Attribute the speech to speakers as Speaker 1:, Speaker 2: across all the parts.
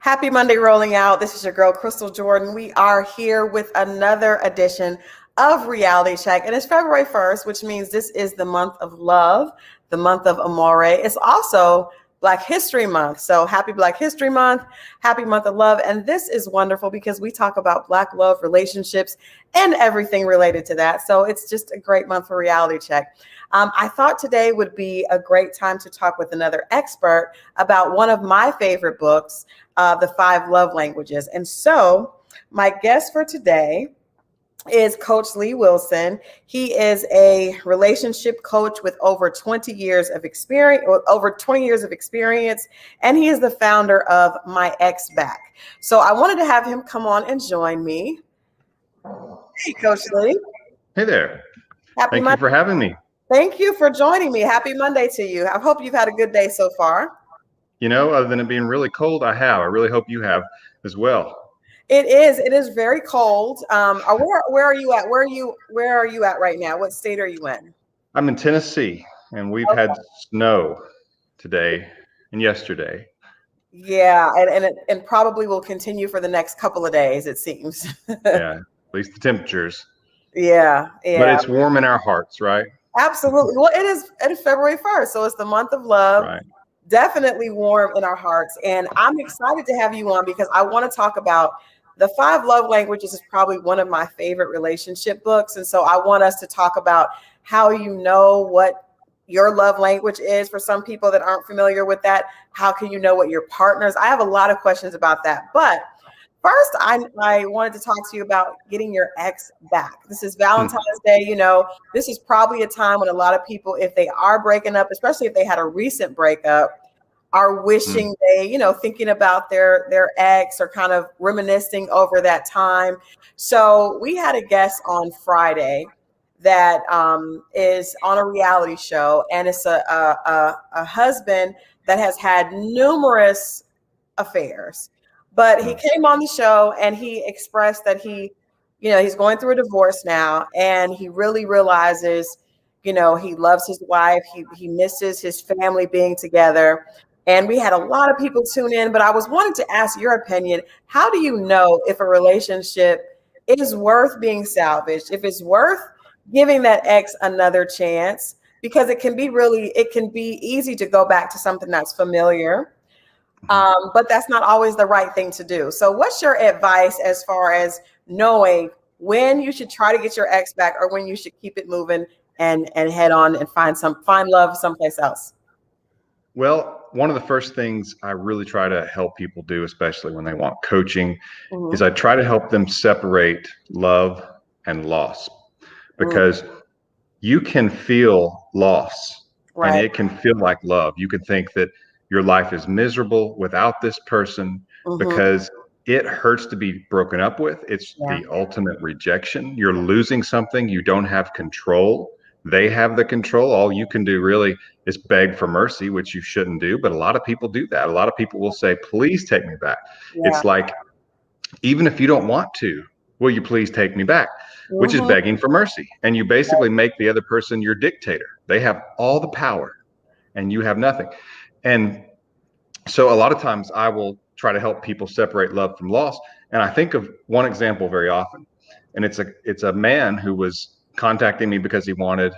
Speaker 1: Happy Monday rolling out. This is your girl, Christal Jordan. We are here with another edition of Reality Check. And it's February 1st, which means this is the month of love, the month of amore. It's also Black History Month. So happy Black History Month, happy month of love. And this is wonderful because we talk about Black love, relationships, and everything related to that. So it's just a great month for Reality Check. I thought today would be a great time to talk with another expert about one of my favorite books, The 5 Love Languages. And so my guest for today is Coach Lee Wilson. He is a relationship coach with over 20 years of experience, and he is the founder of My Ex Back. So I wanted to have him come on and join me. Hey, Coach Lee.
Speaker 2: Hey there.
Speaker 1: Happy
Speaker 2: Thank
Speaker 1: Monday.
Speaker 2: you for having me.
Speaker 1: Thank you for joining me. Happy Monday to you. I hope you've had a good day so far.
Speaker 2: You know, other than it being really cold, I have. I really hope you have as well.
Speaker 1: It is very cold. Where are you at? Where are you at right now? What state are you in?
Speaker 2: I'm in Tennessee, and we've had snow today and yesterday.
Speaker 1: Yeah, and probably will continue for the next couple of days, it seems.
Speaker 2: Yeah, at least the temperatures.
Speaker 1: Yeah.
Speaker 2: But it's warm in our hearts, right?
Speaker 1: Absolutely. Well, it is February 1st, so it's the month of love.
Speaker 2: Right.
Speaker 1: Definitely warm in our hearts. And I'm excited to have you on because I want to talk about The 5 Love Languages is probably one of my favorite relationship books. And so I want us to talk about how you know what your love language is for some people that aren't familiar with that. How can you know what your partners? I have a lot of questions about that. But first, I wanted to talk to you about getting your ex back. This is Valentine's Day. You know, this is probably a time when a lot of people, if they are breaking up, especially if they had a recent breakup, are wishing they, thinking about their ex or kind of reminiscing over that time. So we had a guest on Friday that is on a reality show, and it's a husband that has had numerous affairs. But he came on the show and he expressed that he's going through a divorce now, and he really realizes, he loves his wife. He misses his family being together. And we had a lot of people tune in, but I was wanting to ask your opinion. How do you know if a relationship is worth being salvaged, if it's worth giving that ex another chance? Because it can be easy to go back to something that's familiar. But that's not always the right thing to do. So what's your advice as far as knowing when you should try to get your ex back or when you should keep it moving and head on and find love someplace else?
Speaker 2: Well, one of the first things I really try to help people do, especially when they want coaching, is I try to help them separate love and loss, because you can feel loss, right, and it can feel like love. You can think that your life is miserable without this person because it hurts to be broken up with. It's the ultimate rejection. You're losing something. You don't have control. They have the control. All you can do really is beg for mercy, which you shouldn't do. But a lot of people do that. A lot of people will say, please take me back. Yeah. It's like, even if you don't want to, will you please take me back? Which is begging for mercy. And you basically make the other person your dictator. They have all the power and you have nothing. And so a lot of times I will try to help people separate love from loss. And I think of one example very often. And it's a man who was contacting me because he wanted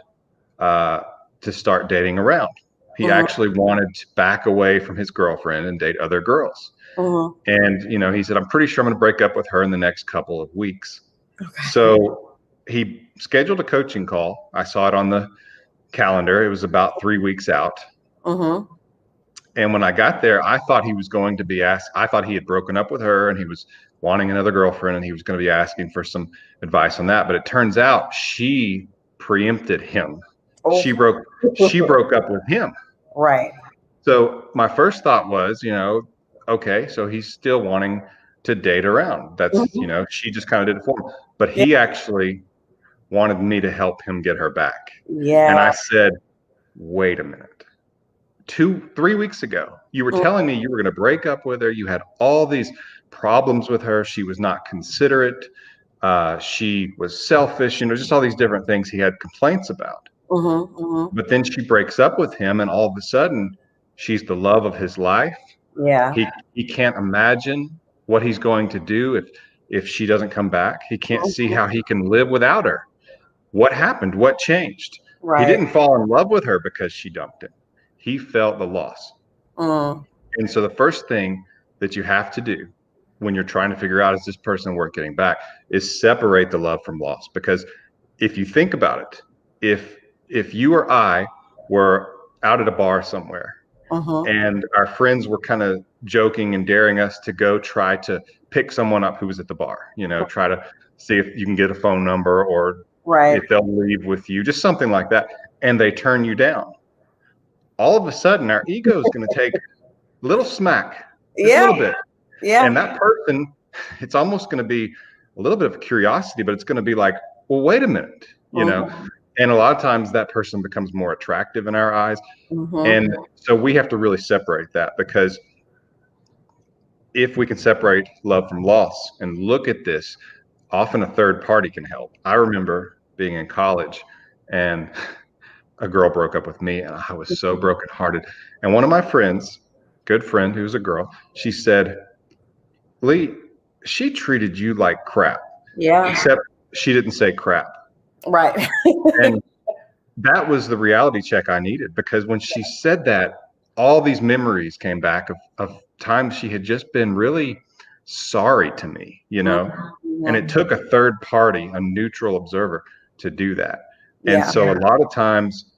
Speaker 2: to start dating around. He actually wanted to back away from his girlfriend and date other girls. And, he said, I'm pretty sure I'm going to break up with her in the next couple of weeks. Okay. So he scheduled a coaching call. I saw it on the calendar. It was about 3 weeks out. And when I got there, I thought he was going to be asked. I thought he had broken up with her and he was wanting another girlfriend and he was going to be asking for some advice on that. But it turns out she preempted him. She broke up with him.
Speaker 1: Right.
Speaker 2: So my first thought was, okay, so he's still wanting to date around. That's, she just kind of did it for him. But he actually wanted me to help him get her back. Yeah. And I said, wait a minute. 3 weeks ago, you were telling me you were going to break up with her. You had all these problems with her. She was not considerate. She was selfish, just all these different things he had complaints about. But then she breaks up with him and all of a sudden she's the love of his life.
Speaker 1: Yeah.
Speaker 2: He can't imagine what he's going to do if she doesn't come back. He can't see how he can live without her. What happened? What changed? He
Speaker 1: Right.
Speaker 2: didn't fall in love with her because she dumped him. He felt the loss.
Speaker 1: Mm.
Speaker 2: And so the first thing that you have to do when you're trying to figure out, is this person worth getting back, is separate the love from loss. Because if you think about it, if you or I were out at a bar somewhere
Speaker 1: Mm-hmm.
Speaker 2: and our friends were kind of joking and daring us to go try to pick someone up who was at the bar, try to see if you can get a phone number or
Speaker 1: Right.
Speaker 2: if they'll leave with you, just something like that, and they turn you down, all of a sudden our ego is going to take a little smack, just a
Speaker 1: Yeah.
Speaker 2: little bit.
Speaker 1: Yeah.
Speaker 2: And that person, it's almost going to be a little bit of curiosity, but it's going to be like, well, wait a minute,
Speaker 1: Mm-hmm.
Speaker 2: and a lot of times that person becomes more attractive in our eyes.
Speaker 1: Mm-hmm.
Speaker 2: And so we have to really separate that, because if we can separate love from loss and look at this, often a third party can help. I remember being in college and a girl broke up with me and I was so brokenhearted. And one of my friends, good friend who's a girl, she said, Lee, she treated you like crap,
Speaker 1: Yeah.
Speaker 2: except she didn't say crap.
Speaker 1: Right.
Speaker 2: And that was the reality check I needed, because when she said that, all these memories came back of times she had just been really sorry to me, and it
Speaker 1: Mm-hmm.
Speaker 2: took a third party, a neutral observer, to do that. And
Speaker 1: Yeah.
Speaker 2: so a lot of times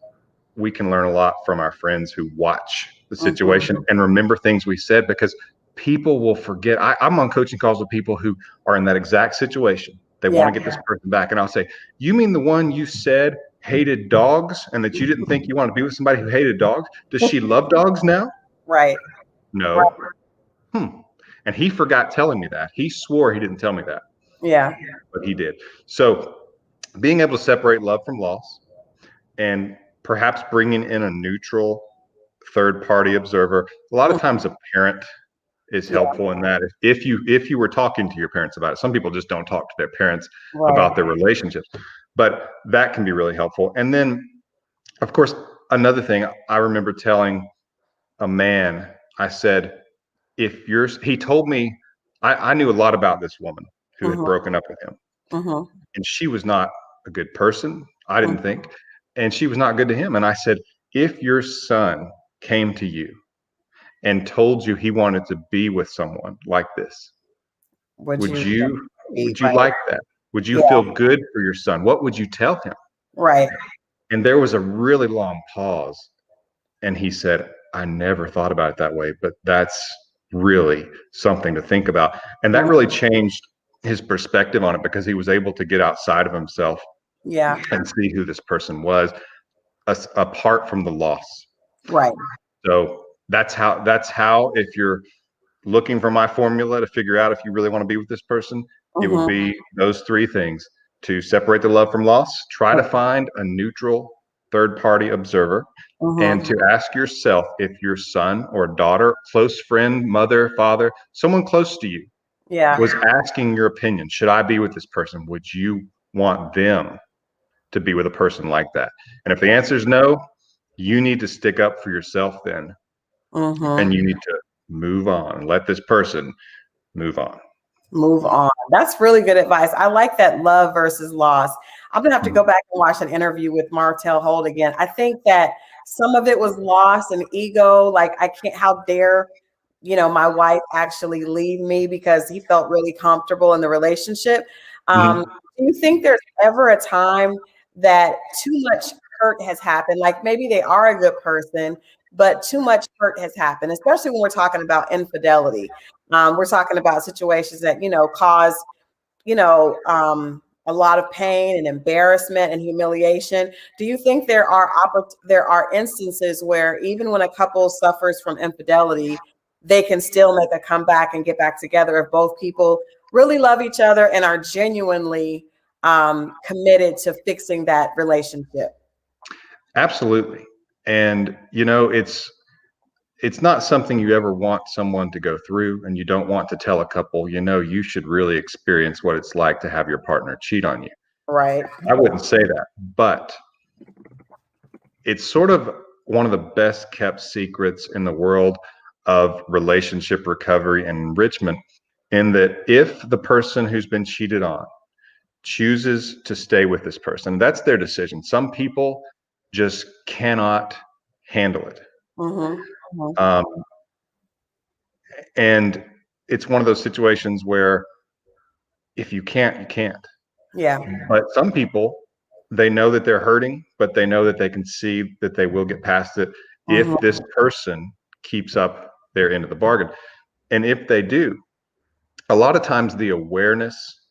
Speaker 2: we can learn a lot from our friends who watch the
Speaker 1: Mm-hmm.
Speaker 2: situation and remember things we said, because people will forget. I'm on coaching calls with people who are in that exact situation. They
Speaker 1: Yeah.
Speaker 2: want to get this person back. And I'll say, you mean the one you said hated dogs and that you didn't think you wanted to be with somebody who hated dogs? Does she love dogs now?
Speaker 1: Right. Right.
Speaker 2: No. And he forgot telling me that. He swore he didn't tell me that,
Speaker 1: Yeah.
Speaker 2: but he did. So being able to separate love from loss, and perhaps bringing in a neutral third party observer. A lot of times a parent is
Speaker 1: Yeah.
Speaker 2: helpful in that. If you were talking to your parents about it, some people just don't talk to their parents
Speaker 1: Right.
Speaker 2: about their relationships, but that can be really helpful. And then, of course, another thing I remember telling a man, I said, he told me, I knew a lot about this woman who had
Speaker 1: Mm-hmm.
Speaker 2: broken up with him,
Speaker 1: Mm-hmm.
Speaker 2: and she was not a good person, I didn't
Speaker 1: Mm-hmm.
Speaker 2: think, and she was not good to him. And I said, if your son came to you and told you he wanted to be with someone like this,
Speaker 1: Would
Speaker 2: would
Speaker 1: you
Speaker 2: you
Speaker 1: be
Speaker 2: would you
Speaker 1: right?
Speaker 2: like that? Would you
Speaker 1: Yeah.
Speaker 2: feel good for your son? What would you tell him?
Speaker 1: Right.
Speaker 2: And there was a really long pause, and he said, I never thought about it that way, but that's really something to think about. And that really
Speaker 1: Mm-hmm.
Speaker 2: changed his perspective on it, because he was able to get outside of himself
Speaker 1: Yeah.
Speaker 2: and see who this person was, apart from the loss.
Speaker 1: Right.
Speaker 2: So that's how if you're looking for my formula to figure out if you really want to be with this person, it would
Speaker 1: Mm-hmm.
Speaker 2: be those three things: to separate the love from loss, try to find a neutral third party observer, and
Speaker 1: Mm-hmm.
Speaker 2: to ask yourself if your son or daughter, close friend, mother, father, someone close to you
Speaker 1: Yeah.
Speaker 2: was asking your opinion. Should I be with this person? Would you want them to be with a person like that? And if the answer is no, you need to stick up for yourself then,
Speaker 1: Mm-hmm.
Speaker 2: and you need to move on and let this person move on.
Speaker 1: Move on. That's really good advice. I like that love versus loss. I'm gonna have to
Speaker 2: Mhm.
Speaker 1: go back and watch an interview with Martell Holt again. I think that some of it was loss and ego. Like, I can't, how dare, my wife actually leave me, because he felt really comfortable in the relationship.
Speaker 2: Mhm.
Speaker 1: Do you think there's ever a time that too much hurt has happened? Like, maybe they are a good person, but too much hurt has happened, especially when we're talking about infidelity. We're talking about situations that, cause, a lot of pain and embarrassment and humiliation. Do you think there are instances where even when a couple suffers from infidelity, they can still make a comeback and get back together if both people really love each other and are genuinely committed to fixing that relationship?
Speaker 2: Absolutely. And it's not something you ever want someone to go through, and you don't want to tell a couple, you should really experience what it's like to have your partner cheat on you.
Speaker 1: Right.
Speaker 2: I wouldn't say that, but it's sort of one of the best kept secrets in the world. of relationship recovery and enrichment, in that if the person who's been cheated on chooses to stay with this person, that's their decision. Some people just cannot handle it. Um, and it's one of those situations where if you can't, you can't.
Speaker 1: Yeah.
Speaker 2: But some people, they know that they're hurting, but they know that they can see that they will get past it if this person keeps up their end of the bargain. And if they do, a lot of times the awareness,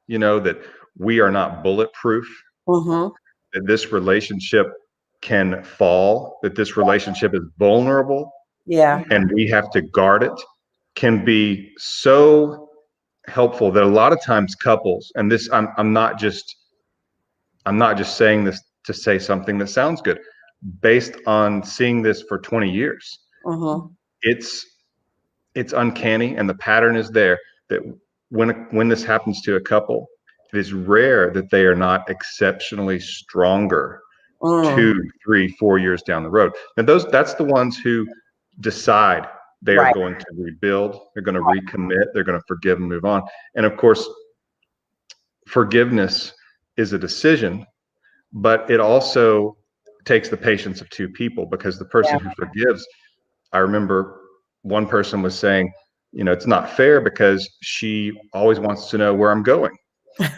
Speaker 2: that we are not bulletproof, that this relationship can fall, that this relationship is vulnerable, and we have to guard it, can be so helpful that a lot of times couples, and this I'm not just saying this to say something that sounds good, based on seeing this for 20 years. It's uncanny, and the pattern is there, that when this happens to a couple, it is rare that they are not exceptionally stronger 2, 3, 4 years down the road. And that's the ones who decide they are going to rebuild, they're going to recommit, they're going to forgive and move on. And of course, forgiveness is a decision, but it also takes the patience of two people, because the person who forgives, I remember one person was saying, it's not fair because she always wants to know where I'm going.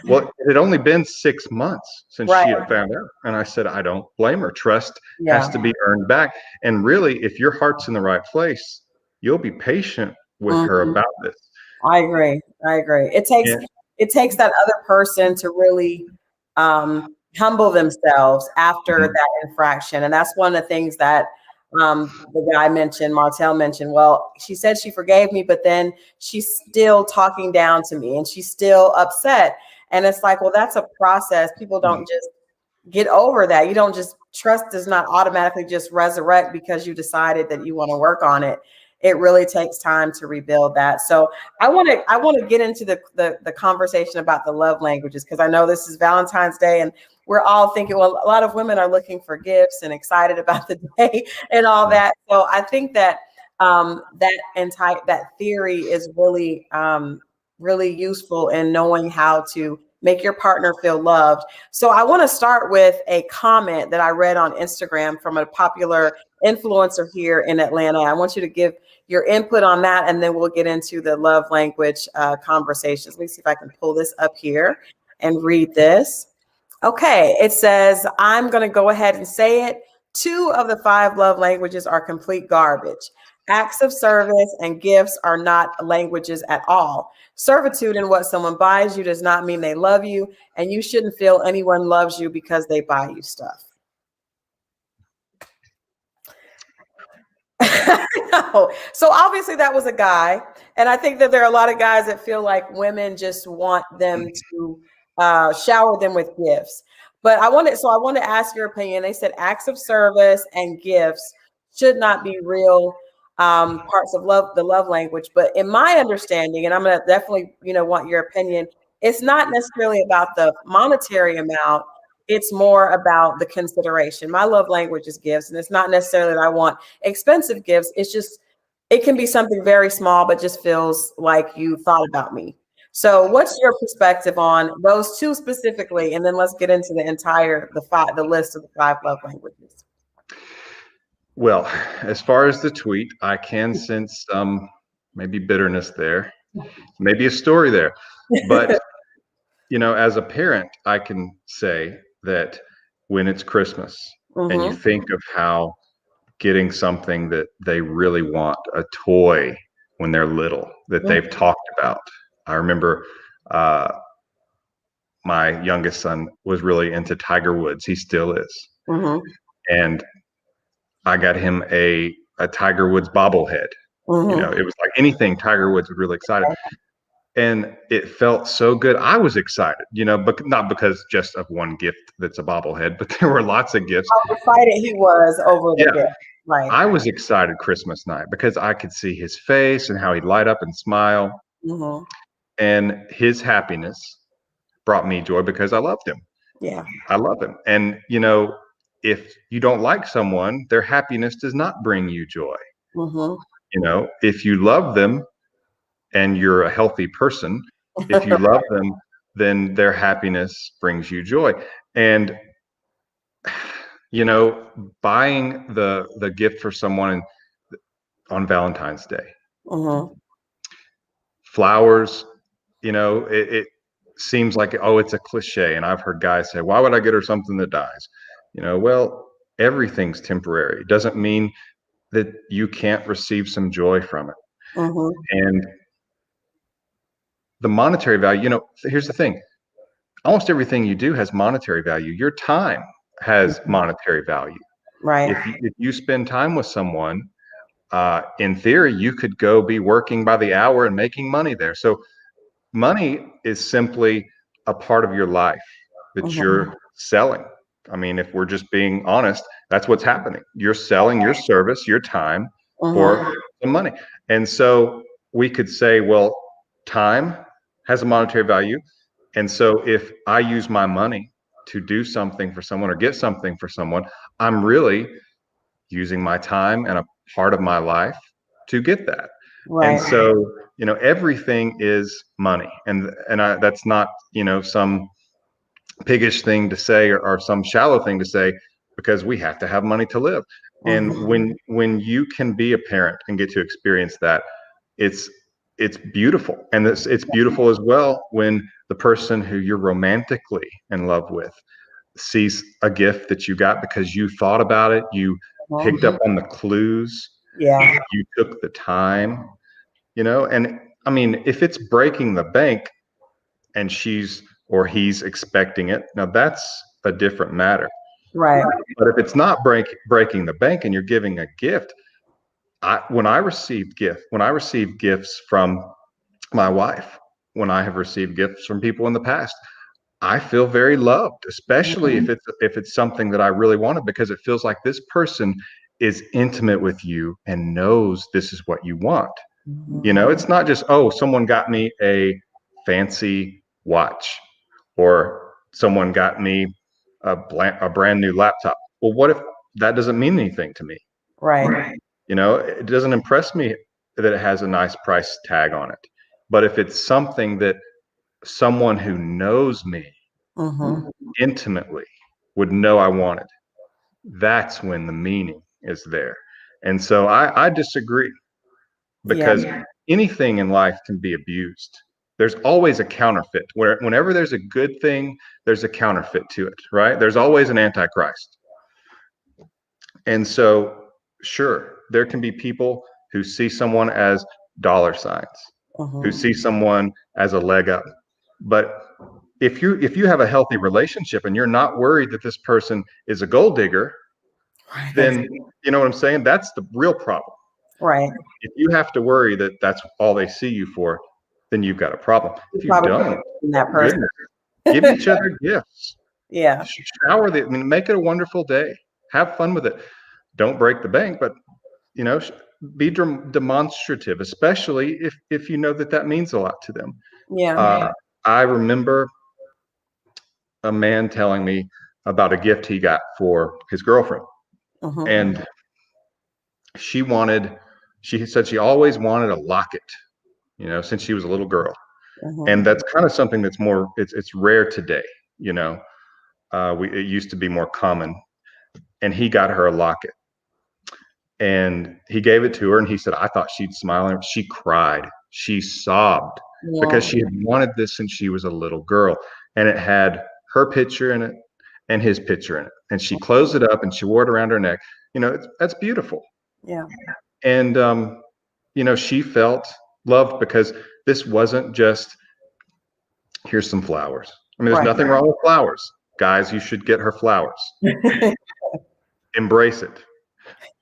Speaker 2: Well, it had only been 6 months since she had found out. And I said, I don't blame her. Trust has to be earned back. And really, if your heart's in the right place, you'll be patient with her about this.
Speaker 1: I agree. It takes that other person to really humble themselves after that infraction. And that's one of the things that the guy mentioned, Martell mentioned. Well, she said she forgave me, but then she's still talking down to me and she's still upset. And it's like, well, that's a process. People don't just get over that. You don't just, trust does not automatically just resurrect because you decided that you want to work on it. It really takes time to rebuild that. So I want to get into the conversation about the love languages, because I know this is Valentine's Day and we're all thinking, well, a lot of women are looking for gifts and excited about the day and all that. So I think that that theory is really really useful in knowing how to make your partner feel loved. So I want to start with a comment that I read on Instagram from a popular influencer here in Atlanta. I want you to give your input on that, and then we'll get into the love language conversations. Let me see if I can pull this up here and read this. Okay, it says, I'm going to go ahead and say it. 2 of the 5 love languages are complete garbage. Acts of service and gifts are not languages at all. Servitude in what someone buys you does not mean they love you, and you shouldn't feel anyone loves you because they buy you stuff. So obviously that was a guy, and I think that there are a lot of guys that feel like women just want them to shower them with gifts. But I want to ask your opinion. They said acts of service and gifts should not be real parts of the love language. But in my understanding, and I'm going to definitely, want your opinion, it's not necessarily about the monetary amount. It's more about the consideration. My love language is gifts, and it's not necessarily that I want expensive gifts. It's just, it can be something very small, but just feels like you thought about me. So what's your perspective on those 2 specifically? And then let's get into the list of the 5 love languages.
Speaker 2: Well, as far as the tweet, I can sense some maybe bitterness there, maybe a story there. But, as a parent, I can say that when it's Christmas and you think of how getting something that they really want, a toy when they're little that they've talked about. I remember my youngest son was really into Tiger Woods. He still is. And I got him a Tiger Woods bobblehead. It was like anything Tiger Woods was really excited. And it felt so good. I was excited, but not because just of one gift that's a bobblehead, but there were lots of gifts.
Speaker 1: How excited he was over the gift. Right.
Speaker 2: I was excited Christmas night because I could see his face and how he'd light up and smile. And his happiness brought me joy because I loved him.
Speaker 1: Yeah.
Speaker 2: I love him. And, if you don't like someone, their happiness does not bring you joy. If you love them and you're a healthy person, if you love them, then their happiness brings you joy. And buying the gift for someone on Valentine's Day, flowers, it seems like, oh, it's a cliche. And I've heard guys say, why would I get her something that dies? Well, everything's temporary. It doesn't mean that you can't receive some joy from it. And the monetary value, here's the thing. Almost everything you do has monetary value. Your time has monetary value.
Speaker 1: Right.
Speaker 2: If you spend time with someone, in theory, you could go be working by the hour and making money there. So money is simply a part of your life that you're selling. I mean, if we're just being honest, that's what's happening. You're selling your service, your time for some money. And so we could say, well, time has a monetary value. And so if I use my money to do something for someone or get something for someone, I'm really using my time and a part of my life to get that.
Speaker 1: Right.
Speaker 2: And so, everything is money. That's not, some piggish thing to say or some shallow thing to say, because we have to have money to live. And when you can be a parent and get to experience that, it's beautiful. And it's beautiful as well when the person who you're romantically in love with sees a gift that you got because you thought about it, you picked up on the clues, you took the time, and I mean, if it's breaking the bank and she's or he's expecting it, now that's a different matter.
Speaker 1: Right.
Speaker 2: But if it's not breaking the bank and you're giving a gift, when I receive gifts from my wife, when I have received gifts from people in the past, I feel very loved, especially if it's something that I really wanted, because it feels like this person is intimate with you and knows this is what you want. It's not just, oh, someone got me a fancy watch or someone got me a brand new laptop. Well, what if that doesn't mean anything to me?
Speaker 1: Right.
Speaker 2: It doesn't impress me that it has a nice price tag on it. But if it's something that someone who knows me intimately would know I wanted, that's when the meaning is there. And so I disagree, because anything in life can be abused. There's always a counterfeit. Whenever there's a good thing, there's a counterfeit to it, right? There's always an antichrist. And so, sure, there can be people who see someone as dollar signs, who see someone as a leg up. But if you have a healthy relationship and you're not worried that this person is a gold digger, then you know what I'm saying? That's the real problem.
Speaker 1: Right.
Speaker 2: If you have to worry that that's all they see you for, then you've got a problem. If you don't,
Speaker 1: that person.
Speaker 2: Give each other gifts.
Speaker 1: Yeah.
Speaker 2: Shower make it a wonderful day. Have fun with it. Don't break the bank, but be demonstrative, especially if you know that means a lot to them.
Speaker 1: Yeah.
Speaker 2: I remember a man telling me about a gift he got for his girlfriend, and she said she always wanted a locket, since she was a little girl. And that's kind of something that's more, it's rare today. It used to be more common. And he got her a locket, and he gave it to her, and he said, I thought she'd smile. And she cried. She sobbed because she had wanted this since she was a little girl. And it had her picture in it and his picture in it. And she closed it up and she wore it around her neck. That's beautiful.
Speaker 1: Yeah.
Speaker 2: And, she felt loved because this wasn't just, here's some flowers. I mean, there's nothing wrong with flowers. Guys, you should get her flowers. Embrace it.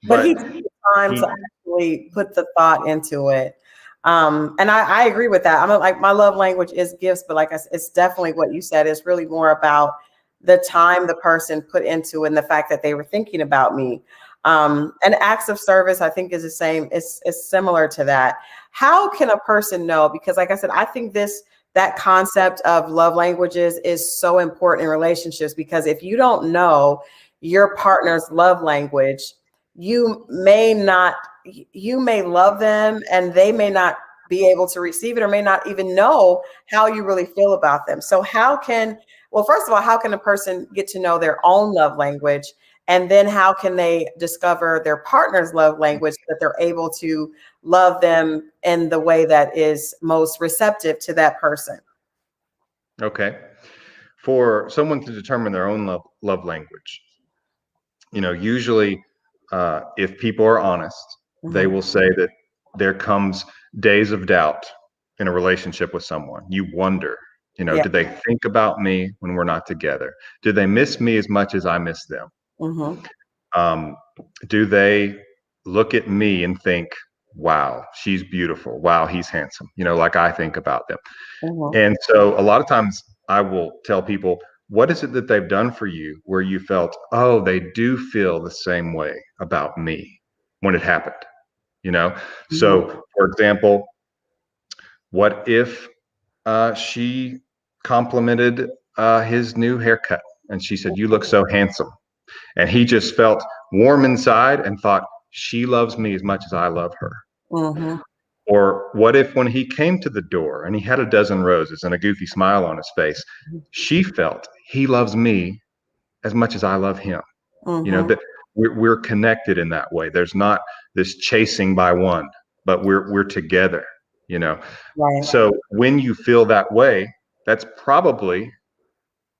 Speaker 1: But he took time to actually put the thought into it. And I agree with that. I'm like, my love language is gifts, but like I said, it's definitely what you said. It's really more about the time the person put into it and the fact that they were thinking about me. And acts of service, I think, is the same. It's similar to that. How can a person know? Because like I said, I think that concept of love languages is so important in relationships, because if you don't know your partner's love language, you may not you may love them and they may not be able to receive it or may not even know how you really feel about them. So well, first of all, how can a person get to know their own love language? And then how can they discover their partner's love language so that they're able to love them in the way that is most receptive to that person?
Speaker 2: Okay. For someone to determine their own love language, usually if people are honest, they
Speaker 1: Mm-hmm.
Speaker 2: will say that there comes days of doubt in a relationship with someone. You wonder,
Speaker 1: Yeah.
Speaker 2: do they think about me when we're not together? Do they miss me as much as I miss them?
Speaker 1: Mm-hmm.
Speaker 2: Um, do they look at me and think, wow, she's beautiful. Wow, he's handsome, like I think about them.
Speaker 1: Mm-hmm.
Speaker 2: And so a lot of times I will tell people, what is it that they've done for you where you felt, oh, they do feel the same way about me when it happened,
Speaker 1: Mm-hmm.
Speaker 2: So, for example, what if she complimented his new haircut and she said, you look so handsome. And he just felt warm inside and thought, she loves me as much as I love her.
Speaker 1: Mm-hmm.
Speaker 2: Or what if when he came to the door and he had a dozen roses and a goofy smile on his face, she felt he loves me as much as I love him.
Speaker 1: Mm-hmm.
Speaker 2: That we're connected in that way. There's not this chasing by one, but we're together, you know.
Speaker 1: Right.
Speaker 2: So when you feel that way, that's probably,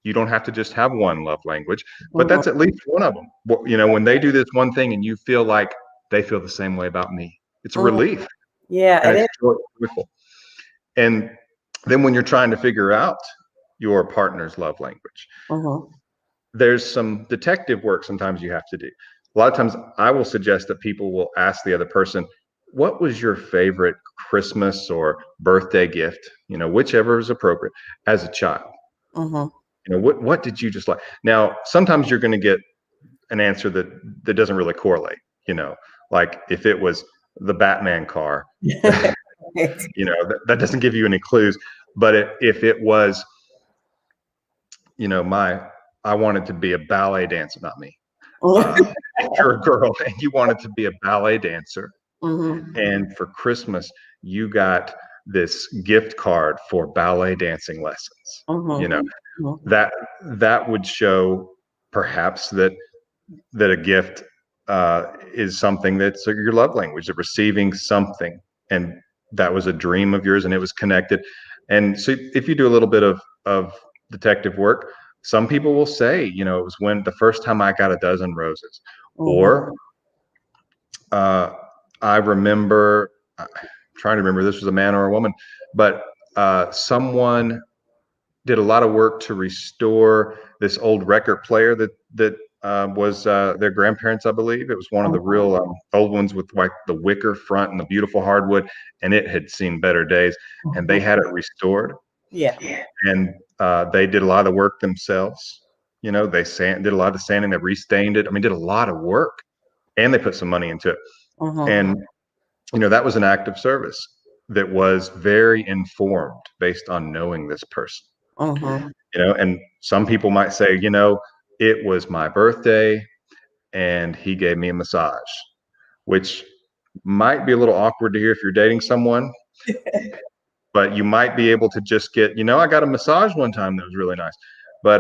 Speaker 2: you don't have to just have one love language, but
Speaker 1: Mm-hmm.
Speaker 2: that's at least one of them. When they do this one thing and you feel like they feel the same way about me, it's a
Speaker 1: Mm-hmm.
Speaker 2: relief
Speaker 1: Yeah,
Speaker 2: and
Speaker 1: it
Speaker 2: it's
Speaker 1: is.
Speaker 2: joyful. And then when you're trying to figure out your partner's love language,
Speaker 1: Mm-hmm.
Speaker 2: there's some detective work sometimes you have to do. A lot of times I will suggest that people will ask the other person, what was your favorite Christmas or birthday gift, whichever is appropriate, as a child?
Speaker 1: Mm-hmm.
Speaker 2: What did you just like? Now, sometimes you're going to get an answer that doesn't really correlate, like if it was the Batman car, that doesn't give you any clues. But if it was, I wanted to be a ballet dancer, not me. If you're a girl and you wanted to be a ballet dancer,
Speaker 1: Mm-hmm.
Speaker 2: and for Christmas you got this gift card for ballet dancing lessons,
Speaker 1: Mm-hmm.
Speaker 2: that that would show perhaps that a gift is something that's your love language, that receiving something, and that was a dream of yours and it was connected. And so if you do a little bit of detective work, some people will say, it was when the first time I got a dozen roses,
Speaker 1: Mm-hmm.
Speaker 2: or uh, I remember, I'm trying to remember, this was a man or a woman, but someone did a lot of work to restore this old record player that was their grandparents, I believe. It was one of the
Speaker 1: Mm-hmm.
Speaker 2: real old ones with like the wicker front and the beautiful hardwood, and it had seen better days. And they had it restored,
Speaker 1: Yeah.
Speaker 2: and they did a lot of the work themselves. They did a lot of the sanding, they restained it. I mean, did a lot of work, and they put some money into it.
Speaker 1: Mm-hmm.
Speaker 2: And that was an act of service that was very informed based on knowing this person.
Speaker 1: Mm-hmm.
Speaker 2: And some people might say, it was my birthday and he gave me a massage, which might be a little awkward to hear if you're dating someone, but you might be able to just get, I got a massage one time that was really nice. But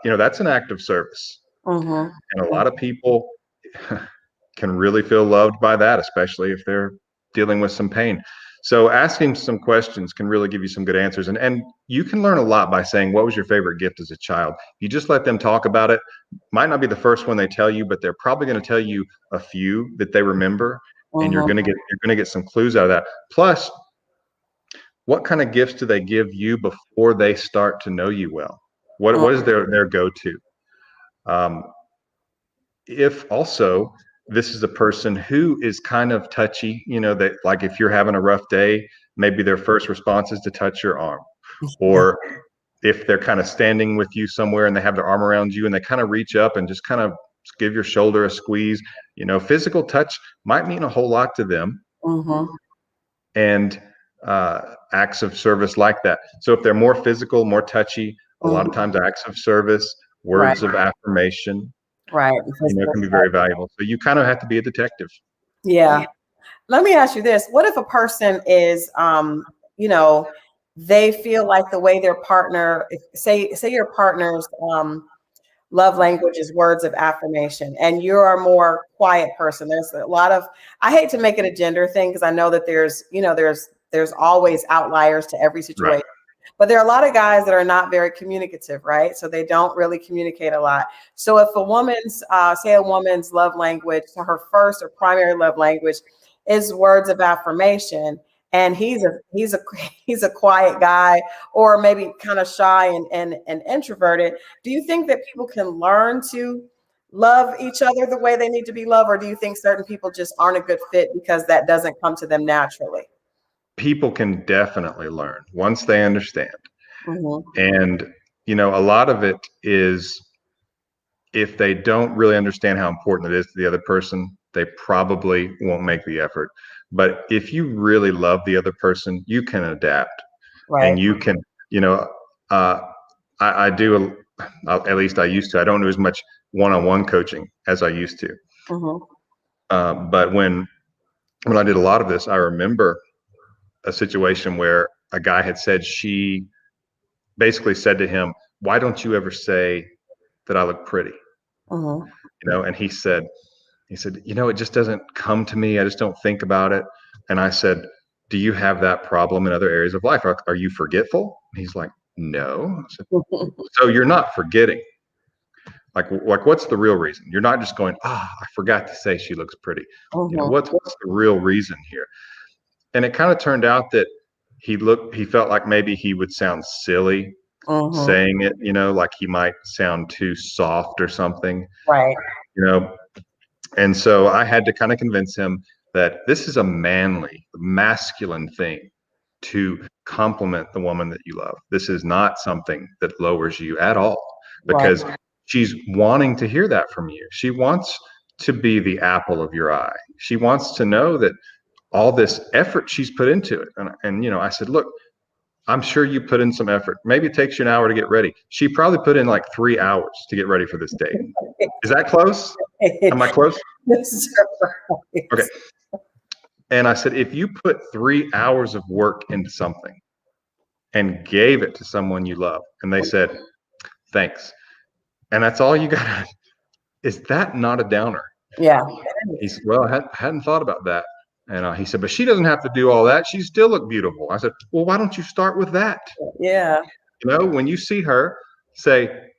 Speaker 2: that's an act of service.
Speaker 1: Mm-hmm.
Speaker 2: And a lot of people can really feel loved by that, especially if they're dealing with some pain. So asking some questions can really give you some good answers. And you can learn a lot by saying, what was your favorite gift as a child? You just let them talk about it. Might not be the first one they tell you, but they're probably going to tell you a few that they remember. And
Speaker 1: Mm-hmm.
Speaker 2: you're going to get some clues out of that. Plus, what kind of gifts do they give you before they start to know you well? What is their go-to? Um, if also this is a person who is kind of touchy, that like if you're having a rough day, maybe their first response is to touch your arm.
Speaker 1: Yeah.
Speaker 2: Or if they're kind of standing with you somewhere and they have their arm around you and they kind of reach up and just kind of give your shoulder a squeeze, physical touch might mean a whole lot to them.
Speaker 1: Mm-hmm.
Speaker 2: And acts of service like that. So if they're more physical, more touchy, a lot of
Speaker 1: Mm-hmm.
Speaker 2: times acts of service,
Speaker 1: Right.
Speaker 2: words of affirmation,
Speaker 1: Right.
Speaker 2: can be very valuable. So you kind of have to be a detective.
Speaker 1: Yeah. Let me ask you this. What if a person is, you know, they feel like the way their partner, say your partner's love language is words of affirmation and you're a more quiet person. There's a lot of, I hate to make it a gender thing because I know that there's, there's always outliers to every
Speaker 2: Right.
Speaker 1: situation. But there are a lot of guys that are not very communicative, right? So they don't really communicate a lot. So if a woman's, say a woman's love language, so her first or primary love language is words of affirmation, and he's a quiet guy, or maybe kind of shy and introverted, do you think that people can learn to love each other the way they need to be loved, or do you think certain people just aren't a good fit because that doesn't come to them naturally?
Speaker 2: People can definitely learn once they understand.
Speaker 1: Mm-hmm.
Speaker 2: And, a lot of it is if they don't really understand how important it is to the other person, they probably won't make the effort. But if you really love the other person, you can adapt
Speaker 1: Right.
Speaker 2: and you can, uh, I do, at least I used to. I don't do as much one-on-one coaching as I used to.
Speaker 1: Mm-hmm.
Speaker 2: But when I did a lot of this, I remember a situation where a guy had said she basically said to him, "Why don't you ever say that I look pretty?"
Speaker 1: Mm-hmm.
Speaker 2: And he said, it just doesn't come to me. I just don't think about it. And I said, "Do you have that problem in other areas of life? Are you forgetful?" And he's like, "No." I said, "So you're not forgetting. Like what's the real reason? You're not just going, I forgot to say she looks pretty.
Speaker 1: Mm-hmm.
Speaker 2: What's the real reason here?" And it kind of turned out that he felt like maybe he would sound silly
Speaker 1: Mm-hmm.
Speaker 2: saying it, like he might sound too soft or something,
Speaker 1: Right.
Speaker 2: you know. And so I had to kind of convince him that this is a manly, masculine thing to compliment the woman that you love. This is not something that lowers you at all,
Speaker 1: Right.
Speaker 2: because she's wanting to hear that from you. She wants to be the apple of your eye. She wants to know that all this effort she's put into it. And I said, "Look, I'm sure you put in some effort. Maybe it takes you an hour to get ready. She probably put in like 3 hours to get ready for this date. Is that close? Am I close?"
Speaker 1: This is right.
Speaker 2: Okay. And I said, if you put 3 hours of work into something and gave it to someone you love, and they said, "Thanks," and that's all you got, is that not a downer?
Speaker 1: Yeah.
Speaker 2: He said, "Well, I hadn't thought about that." And he said, "But she doesn't have to do all that. She still look beautiful." I said, "Well, why don't you start with that?"
Speaker 1: Yeah.
Speaker 2: When you see her, say,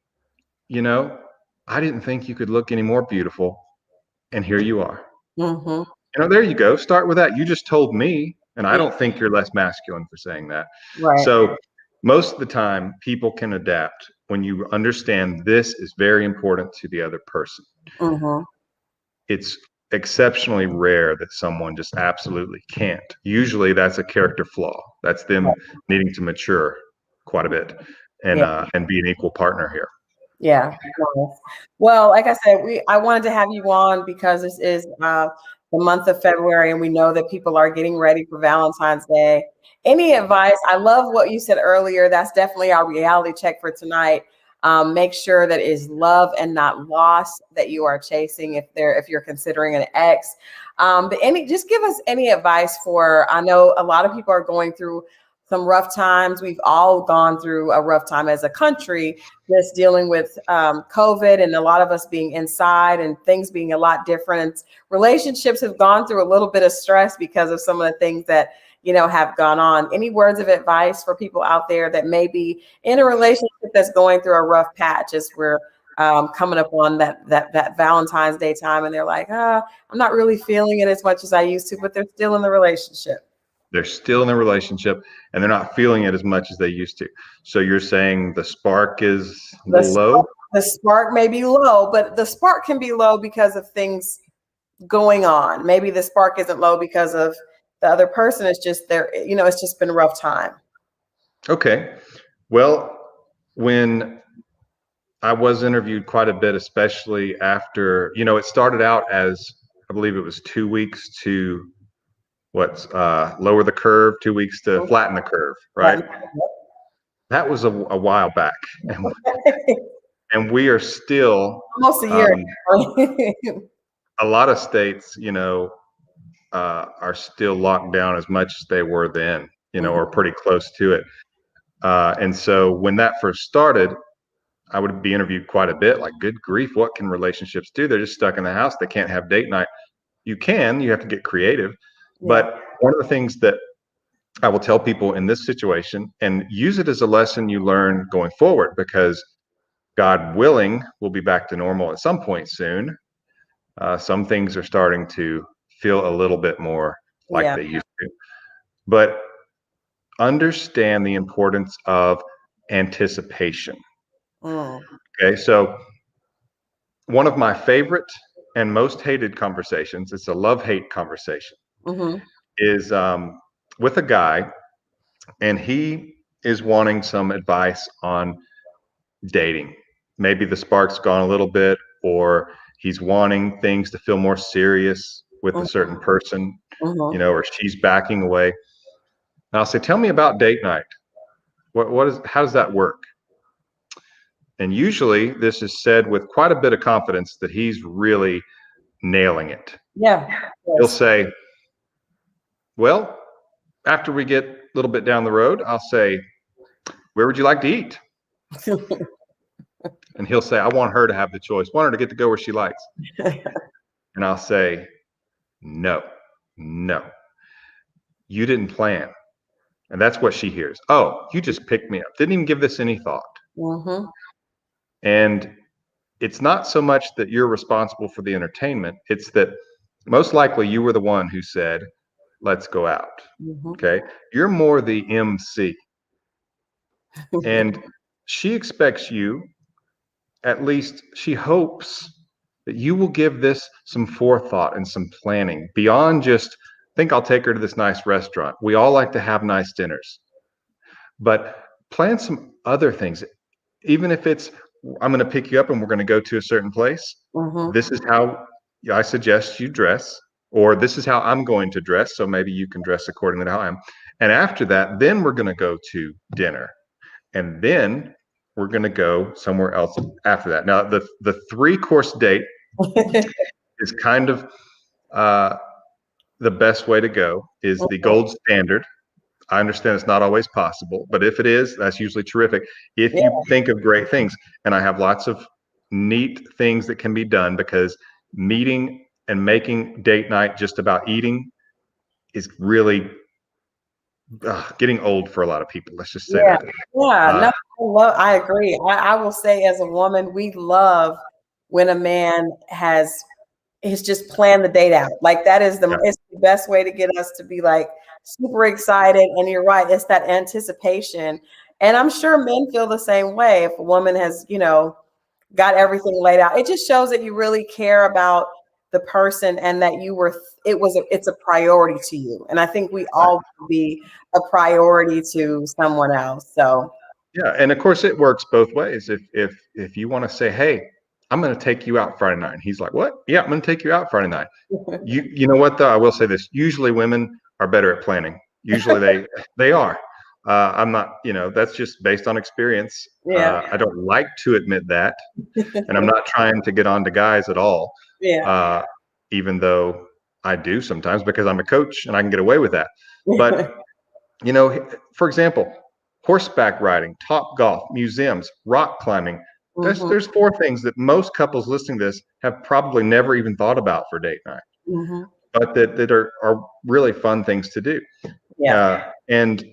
Speaker 2: you know, "I didn't think you could look any more beautiful, and here you are."
Speaker 1: Mm-hmm.
Speaker 2: There you go. Start with that. You just told me, and I
Speaker 1: Yeah.
Speaker 2: don't think you're less masculine for saying that.
Speaker 1: Right.
Speaker 2: So most of the time, people can adapt when you understand this is very important to the other person.
Speaker 1: Mm-hmm.
Speaker 2: It's exceptionally rare that someone just absolutely can't. Usually that's a character flaw. That's them needing to mature quite a bit
Speaker 1: Yeah.
Speaker 2: and be an equal partner here.
Speaker 1: Yeah. Nice. Well, like I said, I wanted to have you on because this is the month of February, and we know that people are getting ready for Valentine's Day. Any advice? I love what you said earlier. That's definitely our reality check for tonight. Make sure that it is love and not loss that you are chasing if you're considering an ex. But just give us any advice for, I know a lot of people are going through some rough times. We've all gone through a rough time as a country, just dealing with COVID and a lot of us being inside and things being a lot different. Relationships have gone through a little bit of stress because of some of the things that have gone on. Any words of advice for people out there that may be in a relationship that's going through a rough patch as we're coming up on that Valentine's Day time, and they're like, I'm not really feeling it as much as I used to, but they're still in the relationship.
Speaker 2: They're still in a relationship and they're not feeling it as much as they used to. So you're saying the spark is a little low?
Speaker 1: The spark may be low, but the spark can be low because of things going on. Maybe the spark isn't low because of the other person. It's just it's just been a rough time.
Speaker 2: Okay. Well, when I was interviewed quite a bit, especially after, it started out as, I believe it was 2 weeks to lower the curve, 2 weeks to flatten the curve, right? That was a while back. And we are still
Speaker 1: almost a year.
Speaker 2: a lot of states, are still locked down as much as they were then,
Speaker 1: Mm-hmm.
Speaker 2: or pretty close to it. And so when that first started, I would be interviewed quite a bit, like, good grief, what can relationships do? They're just stuck in the house. They can't have date night. You have to get creative.
Speaker 1: Yeah.
Speaker 2: But one of the things that I will tell people in this situation, and use it as a lesson you learn going forward, because God willing, we'll be back to normal at some point soon. Some things are starting to feel a little bit more like
Speaker 1: Yeah.
Speaker 2: they used to. But understand the importance of anticipation.
Speaker 1: Mm.
Speaker 2: Okay, so one of my favorite and most hated conversations, it's a love-hate conversation,
Speaker 1: Mm-hmm.
Speaker 2: is with a guy, and he is wanting some advice on dating. Maybe the spark's gone a little bit, or he's wanting things to feel more serious with a certain person,
Speaker 1: Mm-hmm.
Speaker 2: or she's backing away. And I'll say, tell me about date night. How does that work? And usually this is said with quite a bit of confidence that he's really nailing it.
Speaker 1: Yeah.
Speaker 2: He'll
Speaker 1: Yes.
Speaker 2: say, well, after we get a little bit down the road, I'll say, where would you like to eat? And he'll say, I want her to have the choice. I want her to get to go where she likes. And I'll say, no, you didn't plan. And that's what she hears. Oh, you just picked me up. Didn't even give this any thought.
Speaker 1: Mm-hmm.
Speaker 2: And it's not so much that you're responsible for the entertainment. It's that most likely you were the one who said, let's go out.
Speaker 1: Mm-hmm.
Speaker 2: Okay. You're more the MC. And she expects you, at least she hopes, that you will give this some forethought and some planning beyond just, think I'll take her to this nice restaurant. We all like to have nice dinners, but plan some other things. Even if it's, I'm going to pick you up and we're going to go to a certain place.
Speaker 1: Mm-hmm.
Speaker 2: This is how I suggest you dress, or this is how I'm going to dress. So maybe you can dress accordingly to how I am. And after that, then we're going to go to dinner. And then we're going to go somewhere else after that. Now, the 3-course date is kind of the best way to go, is the gold standard. I understand it's not always possible, but if it is, that's usually terrific. If
Speaker 1: Yeah.
Speaker 2: you think of great things, and I have lots of neat things that can be done, because meeting and making date night just about eating is really getting old for a lot of people. Let's just say
Speaker 1: Yeah.
Speaker 2: that.
Speaker 1: Yeah. No, I agree. I will say, as a woman, we love when a man he's just planned the date out. Like, that is
Speaker 2: Yeah.
Speaker 1: it's the best way to get us to be like super excited. And you're right, it's that anticipation. And I'm sure men feel the same way. If a woman has, got everything laid out, it just shows that you really care about the person, and that it's a priority to you. And I think we all want to be a priority to someone else. So
Speaker 2: Yeah, and of course it works both ways. If you want to say, "Hey, I'm going to take you out Friday night," and he's like, "What? Yeah, I'm going to take you out Friday night." You know what though? I will say this. Usually women are better at planning. Usually they are. I'm not. That's just based on experience.
Speaker 1: yeah.
Speaker 2: I don't like to admit that, and I'm not trying to get on to guys at all.
Speaker 1: Yeah.
Speaker 2: Even though I do sometimes, because I'm a coach and I can get away with that. But for example, horseback riding, top golf, museums, rock climbing.
Speaker 1: Mhm.
Speaker 2: There's 4 things that most couples listening to this have probably never even thought about for date night,
Speaker 1: Mhm.
Speaker 2: but that are really fun things to do.
Speaker 1: Yeah.
Speaker 2: And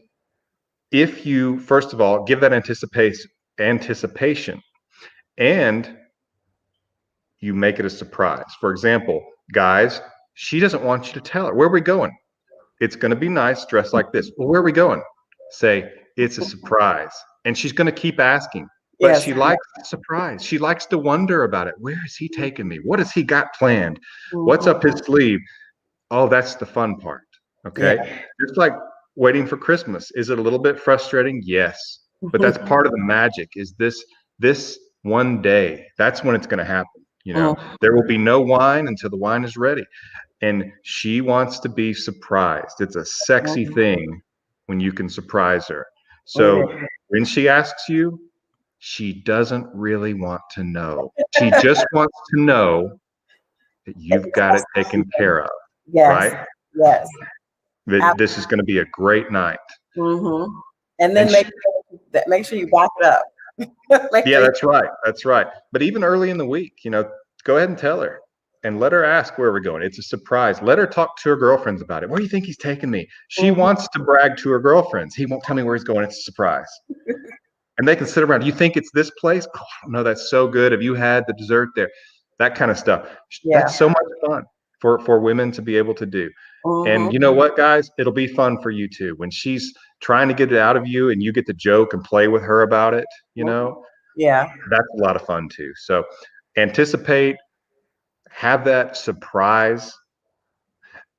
Speaker 2: if you, first of all, give that anticipation, and you make it a surprise. For example, guys, she doesn't want you to tell her, where are we going? It's going to be nice, dressed like this. Well, where are we going? Say, it's a surprise. And she's going to keep asking, but
Speaker 1: Yes.
Speaker 2: she likes the surprise. She likes to wonder about it. Where is he taking me? What has he got planned? What's
Speaker 1: Mhm.
Speaker 2: up his sleeve? Oh, that's the fun part.
Speaker 1: Yeah.
Speaker 2: Okay. It's like waiting for Christmas. Is it a little bit frustrating? Yes. But that's part of the magic, is this one day. That's when it's going to happen. There will be no wine until the wine is ready. And she wants to be surprised. It's a sexy thing when you can surprise her. So when she asks you, she doesn't really want to know. She just wants to know that you've got it taken care of,
Speaker 1: Yes.
Speaker 2: right?
Speaker 1: Yes.
Speaker 2: This is going to be a great night.
Speaker 1: Mm-hmm. And
Speaker 2: And
Speaker 1: then make sure you back it up.
Speaker 2: yeah, that's right. That's right. But even early in the week, go ahead and tell her and let her ask where we're going. It's a surprise. Let her talk to her girlfriends about it. Where do you think he's taking me? She wants to brag to her girlfriends. He won't tell me where he's going. It's a surprise. And they can sit around. You think it's this place? Oh, no, that's so good. Have you had the dessert there? That kind of stuff.
Speaker 1: Yeah.
Speaker 2: That's so much fun for women to be able to do. And you know what, guys? It'll be fun for you too. When she's trying to get it out of you and you get to joke and play with her about it,
Speaker 1: Yeah.
Speaker 2: that's a lot of fun too. So anticipate, have that surprise,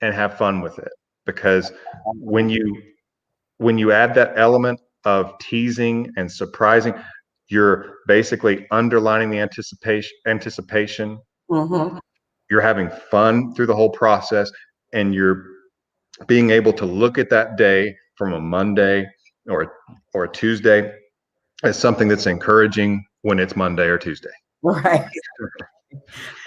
Speaker 2: and have fun with it. Because when you add that element of teasing and surprising, you're basically underlining the anticipation. You're having fun through the whole process, and you're being able to look at that day from a Monday or a Tuesday as something that's encouraging when it's Monday or Tuesday.
Speaker 1: Right.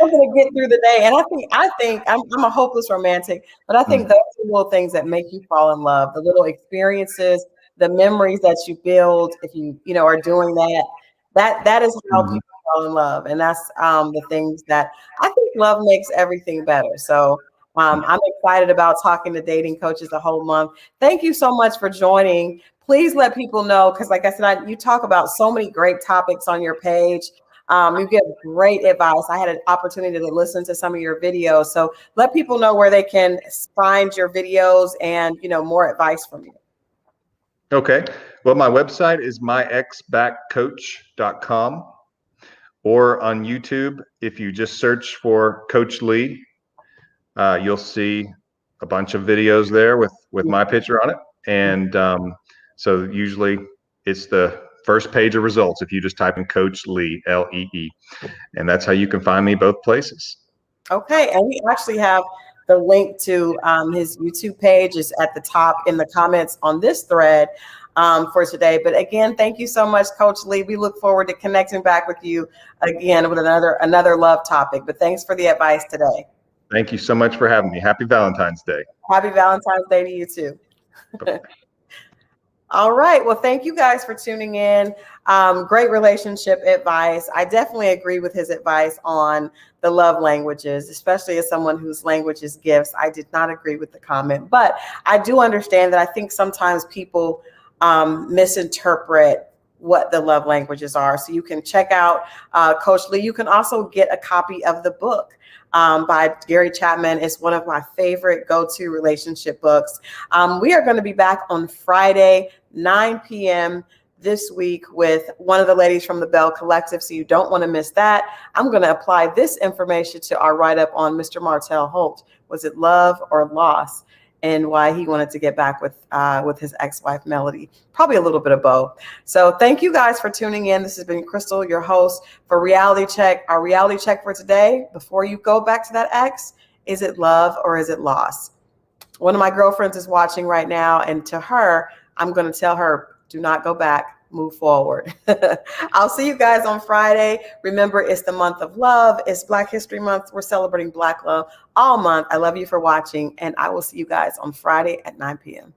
Speaker 1: I'm gonna get through the day, and I think I'm a hopeless romantic, but I think those are little things that make you fall in love. The little experiences, the memories that you build, if you are doing that. That is how people fall in love, and that's the things that I think love makes everything better. So I'm excited about talking to dating coaches the whole month. Thank you so much for joining. Please let people know, because like I said, you talk about so many great topics on your page. You give great advice. I had an opportunity to listen to some of your videos. So let people know where they can find your videos and, more advice from you.
Speaker 2: Okay. Well, my website is myexbackcoach.com, or on YouTube, if you just search for Coach Lee, you'll see a bunch of videos there with my picture on it. And so usually it's the first page of results if you just type in Coach Lee, Lee. And that's how you can find me both places.
Speaker 1: Okay. And we actually have the link to his YouTube page is at the top in the comments on this thread for today. But again, thank you so much, Coach Lee. We look forward to connecting back with you again with another love topic. But thanks for the advice today.
Speaker 2: Thank you so much for having me. Happy Valentine's Day.
Speaker 1: Happy Valentine's Day to you too. All right. Well, thank you guys for tuning in. Great relationship advice. I definitely agree with his advice on the love languages, especially as someone whose language is gifts. I did not agree with the comment, but I do understand that I think sometimes people misinterpret what the love languages are. So you can check out Coach Lee. You can also get a copy of the book by Gary Chapman. It's one of my favorite go-to relationship books. We are going to be back on Friday, 9 p.m. this week with one of the ladies from the Bell Collective, so you don't want to miss that. I'm going to apply this information to our write-up on Mr. Martell Holt. Was it love or loss? And why he wanted to get back with his ex-wife, Melody. Probably a little bit of both. So thank you guys for tuning in. This has been Christal, your host for Reality Check. Our reality check for today, before you go back to that ex, is it love or is it loss? One of my girlfriends is watching right now, and to her, I'm going to tell her, do not go back, move forward. I'll see you guys on Friday. Remember, it's the month of love. It's Black History Month. We're celebrating Black love all month. I love you for watching, and I will see you guys on Friday at 9 p.m.